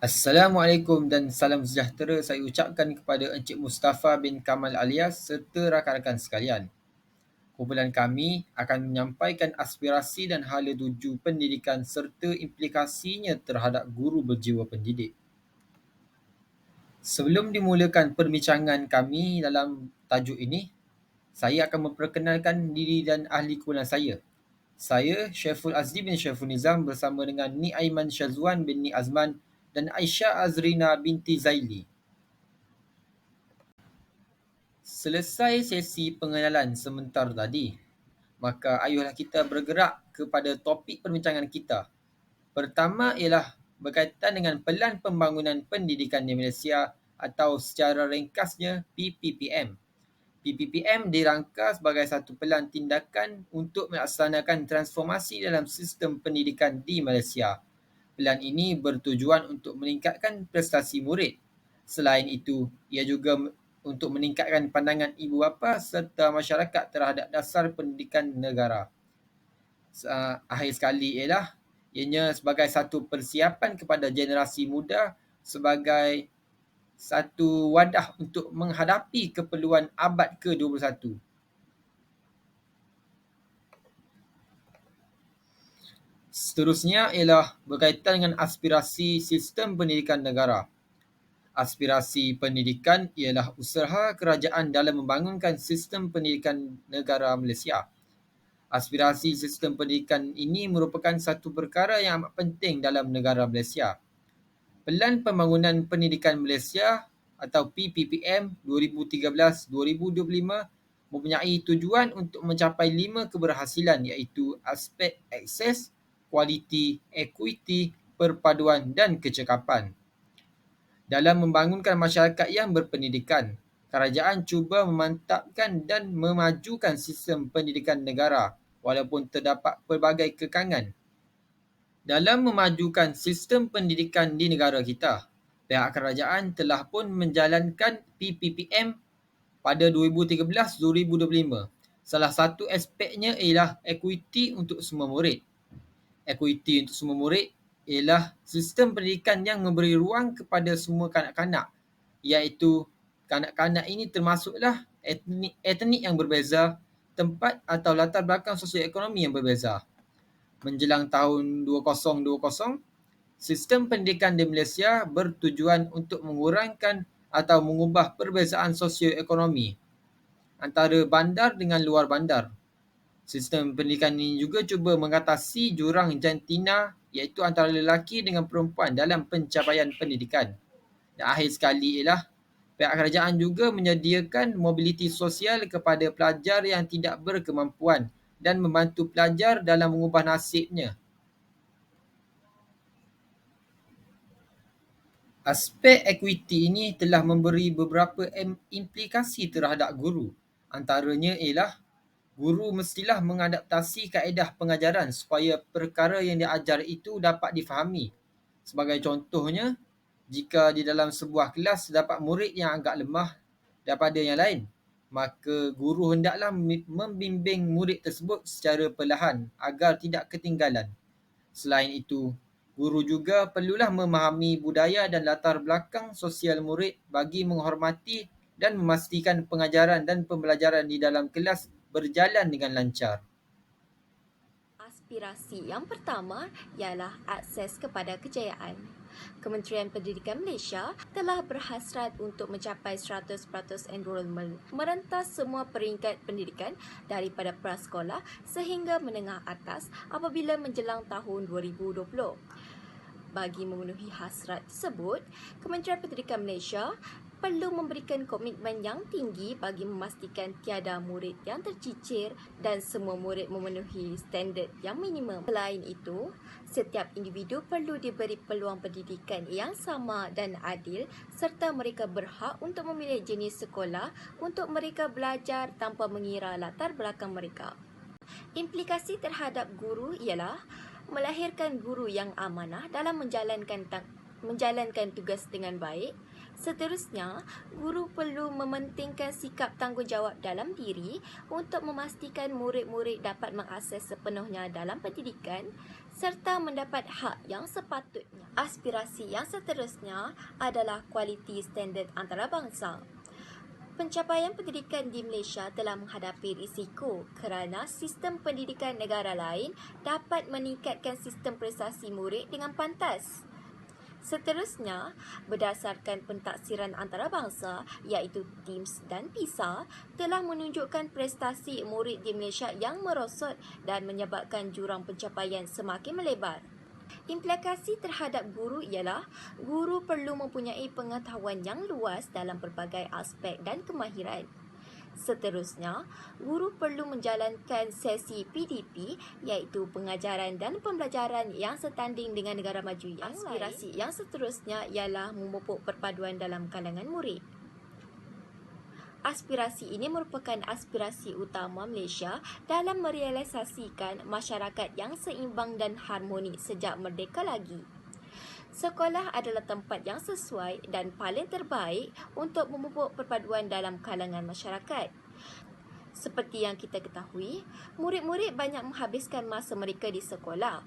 Assalamualaikum dan salam sejahtera saya ucapkan kepada Encik Mustafa bin Kamal Alias serta rakan-rakan sekalian. Kumpulan kami akan menyampaikan aspirasi dan hala tuju pendidikan serta implikasinya terhadap guru berjiwa pendidik. Sebelum dimulakan perbincangan kami dalam tajuk ini, saya akan memperkenalkan diri dan ahli kumpulan saya. Saya, Syaiful Azli bin Syaiful Nizam bersama dengan Ni Aiman Syazwan bin Ni Azman dan Aisyah Azrina binti Zaili. Selesai sesi pengenalan sebentar tadi, maka ayuhlah kita bergerak kepada topik perbincangan kita. Pertama ialah berkaitan dengan Pelan Pembangunan Pendidikan di Malaysia atau secara ringkasnya PPPM. PPPM dirangka sebagai satu pelan tindakan untuk melaksanakan transformasi dalam sistem pendidikan di Malaysia. Pelan ini bertujuan untuk meningkatkan prestasi murid. Selain itu, ia juga untuk meningkatkan pandangan ibu bapa serta masyarakat terhadap dasar pendidikan negara. Akhir sekali ialah ianya sebagai satu persiapan kepada generasi muda sebagai satu wadah untuk menghadapi keperluan abad ke-21. Seterusnya ialah berkaitan dengan aspirasi sistem pendidikan negara. Aspirasi pendidikan ialah usaha kerajaan dalam membangunkan sistem pendidikan negara Malaysia. Aspirasi sistem pendidikan ini merupakan satu perkara yang amat penting dalam negara Malaysia. Pelan Pembangunan Pendidikan Malaysia atau PPPM 2013-2025 mempunyai tujuan untuk mencapai 5 keberhasilan iaitu aspek akses, kualiti, equity, perpaduan dan kecekapan. Dalam membangunkan masyarakat yang berpendidikan, kerajaan cuba memantapkan dan memajukan sistem pendidikan negara walaupun terdapat pelbagai kekangan. Dalam memajukan sistem pendidikan di negara kita, pihak kerajaan telah pun menjalankan PPPM pada 2013-2025. Salah satu aspeknya ialah equity untuk semua murid. Equity untuk semua murid ialah sistem pendidikan yang memberi ruang kepada semua kanak-kanak, iaitu kanak-kanak ini termasuklah etnik yang berbeza, tempat atau latar belakang sosioekonomi yang berbeza. Menjelang tahun 2020, sistem pendidikan di Malaysia bertujuan untuk mengurangkan atau mengubah perbezaan sosioekonomi antara bandar dengan luar bandar. Sistem pendidikan ini juga cuba mengatasi jurang jantina iaitu antara lelaki dengan perempuan dalam pencapaian pendidikan. Dan akhir sekali ialah pihak kerajaan juga menyediakan mobiliti sosial kepada pelajar yang tidak berkemampuan dan membantu pelajar dalam mengubah nasibnya. Aspek equity ini telah memberi beberapa implikasi terhadap guru. Antaranya ialah guru mestilah mengadaptasi kaedah pengajaran supaya perkara yang diajar itu dapat difahami. Sebagai contohnya, jika di dalam sebuah kelas terdapat murid yang agak lemah daripada yang lain, maka guru hendaklah membimbing murid tersebut secara perlahan agar tidak ketinggalan. Selain itu, guru juga perlulah memahami budaya dan latar belakang sosial murid bagi menghormati dan memastikan pengajaran dan pembelajaran di dalam kelas berjalan dengan lancar. Aspirasi yang pertama ialah akses kepada kejayaan. Kementerian Pendidikan Malaysia telah berhasrat untuk mencapai 100% enrolment merentas semua peringkat pendidikan daripada prasekolah sehingga menengah atas apabila menjelang tahun 2020. Bagi memenuhi hasrat tersebut, Kementerian Pendidikan Malaysia perlu memberikan komitmen yang tinggi bagi memastikan tiada murid yang tercicir dan semua murid memenuhi standard yang minimum. Selain itu, setiap individu perlu diberi peluang pendidikan yang sama dan adil serta mereka berhak untuk memilih jenis sekolah untuk mereka belajar tanpa mengira latar belakang mereka. Implikasi terhadap guru ialah melahirkan guru yang amanah dalam menjalankan tugas dengan baik, Seterusnya, guru perlu mementingkan sikap tanggungjawab dalam diri untuk memastikan murid-murid dapat mengakses sepenuhnya dalam pendidikan serta mendapat hak yang sepatutnya. Aspirasi yang seterusnya adalah kualiti standard antarabangsa. Pencapaian pendidikan di Malaysia telah menghadapi risiko kerana sistem pendidikan negara lain dapat meningkatkan sistem prestasi murid dengan pantas. Seterusnya, berdasarkan pentaksiran antarabangsa iaitu TIMSS dan PISA telah menunjukkan prestasi murid di Malaysia yang merosot dan menyebabkan jurang pencapaian semakin melebar. Implikasi terhadap guru ialah guru perlu mempunyai pengetahuan yang luas dalam pelbagai aspek dan kemahiran. Seterusnya, guru perlu menjalankan sesi PDP iaitu pengajaran dan pembelajaran yang setanding dengan negara maju yang lain. Aspirasi yang seterusnya ialah memupuk perpaduan dalam kalangan murid. Aspirasi ini merupakan aspirasi utama Malaysia dalam merealisasikan masyarakat yang seimbang dan harmoni sejak merdeka lagi. Sekolah adalah tempat yang sesuai dan paling terbaik untuk memupuk perpaduan dalam kalangan masyarakat. Seperti yang kita ketahui, murid-murid banyak menghabiskan masa mereka di sekolah.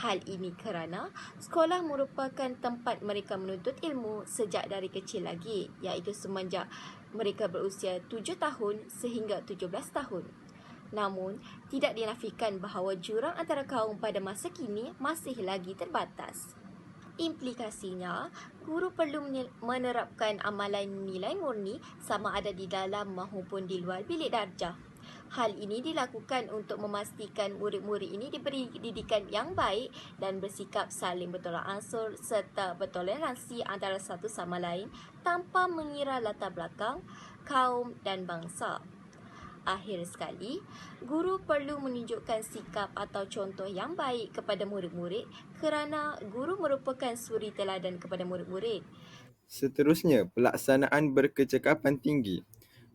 Hal ini kerana sekolah merupakan tempat mereka menuntut ilmu sejak dari kecil lagi, iaitu semenjak mereka berusia 7 tahun sehingga 17 tahun. Namun, tidak dinafikan bahawa jurang antara kaum pada masa kini masih lagi terbatas. Implikasinya, guru perlu menerapkan amalan nilai murni sama ada di dalam maupun di luar bilik darjah. Hal ini dilakukan untuk memastikan murid-murid ini diberi didikan yang baik dan bersikap saling bertolak ansur serta bertoleransi antara satu sama lain tanpa mengira latar belakang, kaum dan bangsa. Akhir sekali, guru perlu menunjukkan sikap atau contoh yang baik kepada murid-murid kerana guru merupakan suri teladan kepada murid-murid. Seterusnya, pelaksanaan berkecakapan tinggi.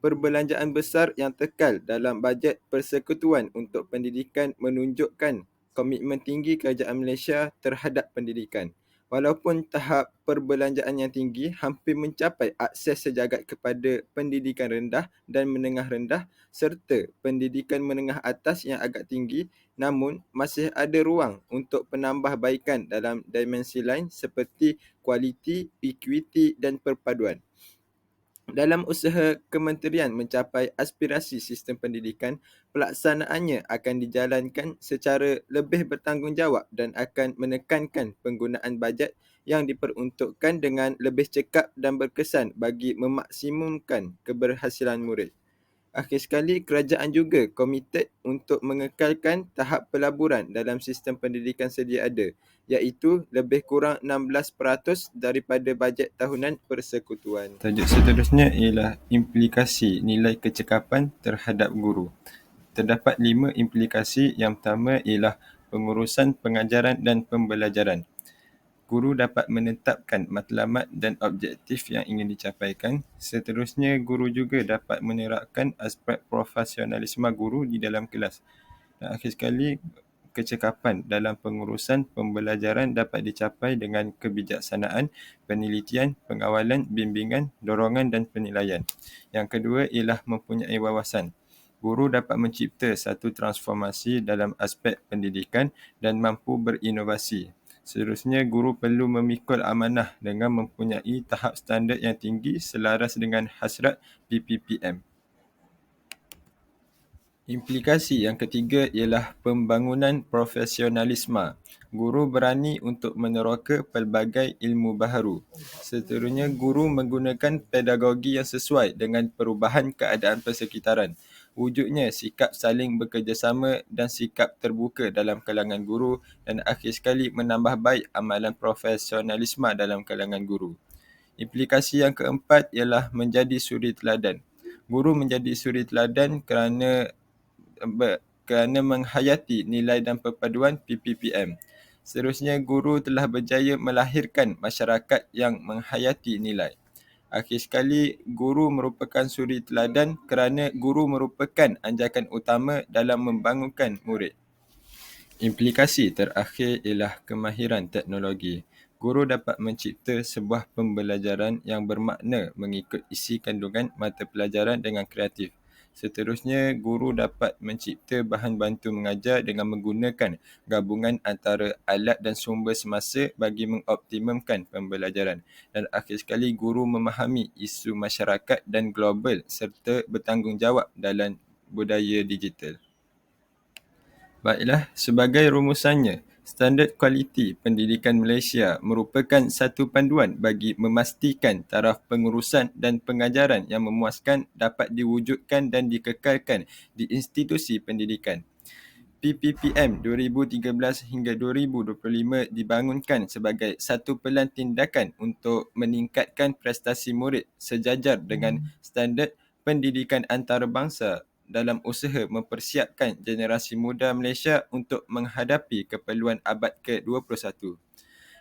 Perbelanjaan besar yang tekal dalam bajet persekutuan untuk pendidikan menunjukkan komitmen tinggi kerajaan Malaysia terhadap pendidikan. Walaupun tahap perbelanjaan yang tinggi hampir mencapai akses sejagat kepada pendidikan rendah dan menengah rendah serta pendidikan menengah atas yang agak tinggi, namun masih ada ruang untuk penambahbaikan dalam dimensi lain seperti kualiti, ekuiti dan perpaduan. Dalam usaha kementerian mencapai aspirasi sistem pendidikan, pelaksanaannya akan dijalankan secara lebih bertanggungjawab dan akan menekankan penggunaan bajet yang diperuntukkan dengan lebih cekap dan berkesan bagi memaksimumkan keberhasilan murid. Akhir sekali, kerajaan juga komited untuk mengekalkan tahap pelaburan dalam sistem pendidikan sedia ada, iaitu lebih kurang 16% daripada bajet tahunan persekutuan. Tajuk seterusnya ialah implikasi nilai kecekapan terhadap guru. Terdapat 5 implikasi. Yang pertama ialah pengurusan pengajaran dan pembelajaran. Guru dapat menetapkan matlamat dan objektif yang ingin dicapaikan. Seterusnya, guru juga dapat menerapkan aspek profesionalisme guru di dalam kelas. Dan akhir sekali, kecekapan dalam pengurusan pembelajaran dapat dicapai dengan kebijaksanaan, penelitian, pengawalan, bimbingan, dorongan dan penilaian. Yang kedua ialah mempunyai wawasan. Guru dapat mencipta satu transformasi dalam aspek pendidikan dan mampu berinovasi. Seterusnya, guru perlu memikul amanah dengan mempunyai tahap standard yang tinggi selaras dengan hasrat PPPM. Implikasi yang ketiga ialah pembangunan profesionalisme. Guru berani untuk meneroka pelbagai ilmu baharu. Seterusnya, guru menggunakan pedagogi yang sesuai dengan perubahan keadaan persekitaran. Wujudnya sikap saling bekerjasama dan sikap terbuka dalam kalangan guru dan akhir sekali menambah baik amalan profesionalisme dalam kalangan guru. Implikasi yang keempat ialah menjadi suri teladan. Guru menjadi suri teladan kerana menghayati nilai dan perpaduan PPPM. Seterusnya, guru telah berjaya melahirkan masyarakat yang menghayati nilai. Akhir sekali, guru merupakan suri teladan kerana guru merupakan anjakan utama dalam membangunkan murid. Implikasi terakhir ialah kemahiran teknologi. Guru dapat mencipta sebuah pembelajaran yang bermakna mengikut isi kandungan mata pelajaran dengan kreatif. Seterusnya, guru dapat mencipta bahan bantu mengajar dengan menggunakan gabungan antara alat dan sumber semasa bagi mengoptimumkan pembelajaran. Dan akhir sekali, guru memahami isu masyarakat dan global serta bertanggungjawab dalam budaya digital. Baiklah, sebagai rumusannya, Standard Kualiti Pendidikan Malaysia merupakan satu panduan bagi memastikan taraf pengurusan dan pengajaran yang memuaskan dapat diwujudkan dan dikekalkan di institusi pendidikan. PPPM 2013 hingga 2025 dibangunkan sebagai satu pelan tindakan untuk meningkatkan prestasi murid sejajar dengan standard pendidikan antarabangsa dalam usaha mempersiapkan generasi muda Malaysia untuk menghadapi keperluan abad ke-21.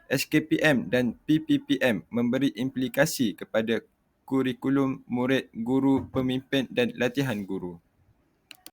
SKPM dan PPPM memberi implikasi kepada kurikulum murid, guru, pemimpin dan latihan guru.